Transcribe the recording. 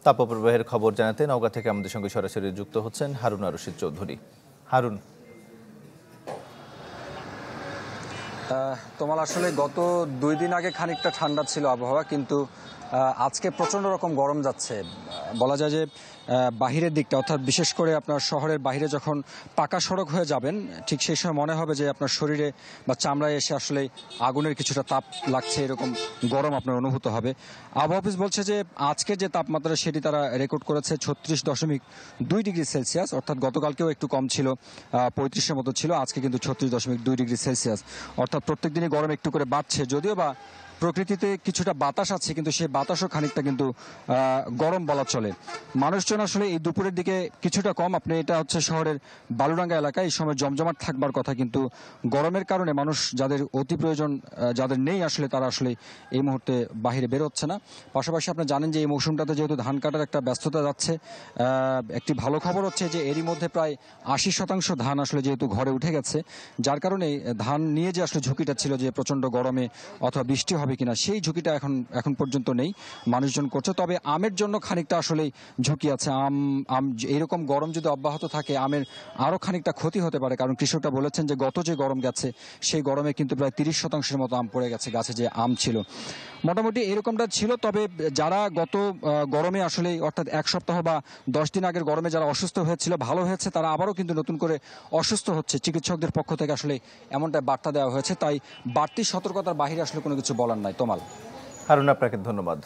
তাপপ্রবাহের খবর জানাতে নওগাঁ থেকে আমাদের সঙ্গে সরাসরি যুক্ত হচ্ছেন হারুন আর রশিদ চৌধুরী। হারুন, তোমার আসলে গত 2 দিন আগে খানিকটা ঠান্ডা ছিল আবহাওয়া, কিন্তু আজকে প্রচণ্ড রকম গরম যাচ্ছে। বলা যায় যে বাহিরের দিকটা, অর্থাৎ বিশেষ করে আপনার শহরের বাইরে যখন পাকা সড়ক হয়ে যাবেন, ঠিক সেই সময় মনে হবে যে আপনার শরীরে বা চামড়ায় এসে আসলে আগুনের কিছুটা তাপ লাগছে, এরকম গরম আপনার অনুভূত হবে। আবহাওয়া অফিস বলছে যে আজকে যে তাপমাত্রা সেটি তারা রেকর্ড করেছে 36.2 ডিগ্রি সেলসিয়াস, অর্থাৎ গতকালকেও একটু কম ছিল, 35-এর মতো ছিল। আজকে কিন্তু 36.2 ডিগ্রি সেলসিয়াস, অর্থাৎ প্রত্যেক দিনই গরম একটু করে বাড়ছে। যদিও বা প্রকৃতিতে কিছুটা বাতাস আছে, কিন্তু সেই বাতাসও খানিকটা কিন্তু গরম বলা চলে। মানুষজন আসলে এই দুপুরের দিকে কিছুটা কম। আপনি এটা হচ্ছে শহরের বালুরাঙ্গা এলাকায়, এই সময় জমজমাট থাকবার কথা, কিন্তু গরমের কারণে মানুষ যাদের অতি প্রয়োজন, যাদের নেই আসলে, তারা আসলে এই মুহূর্তে বাহিরে বেরোচ্ছে না। পাশাপাশি আপনি জানেন যে এই মৌসুমটাতে যেহেতু ধান কাটার একটা ব্যস্ততা যাচ্ছে, একটি ভালো খবর হচ্ছে যে এরই মধ্যে প্রায় 80% ধান আসলে যেহেতু ঘরে উঠে গেছে, যার কারণে ধান নিয়ে যে আসলে ঝুঁকিটা ছিল যে প্রচণ্ড গরমে অথবা বৃষ্টি হবে কিনা, সেই ঝুঁকিটা এখন পর্যন্ত নেই, মানুষজন করছে। তবে আমের জন্য খানিকটা আসলে ঝুঁকি আছে। আম এইরকম গরম যদি অব্যাহত থাকে, আমের আরও খানিকটা ক্ষতি হতে পারে, কারণ কৃষকরা বলেছেন যে গত যে গরম গেছে সেই গরমে কিন্তু প্রায় 30% মতো আম পড়ে গেছে গাছে, যে আম ছিল। মোটামুটি এরকমটা ছিল। তবে যারা গত গরমে আসলে, অর্থাৎ 1 সপ্তাহ বা 10 দিন আগের গরমে যারা অসুস্থ হয়েছিল, ভালো হয়েছে, তারা আবারও কিন্তু নতুন করে অসুস্থ হচ্ছে। চিকিৎসকদের পক্ষ থেকে আসলে এমনটা বার্তা দেওয়া হয়েছে। তাই বাড়তি সতর্কতার বাহিরে আসলে কোনো কিছু বলার নাই। তোমাল। হারুন, আপনাকে ধন্যবাদ।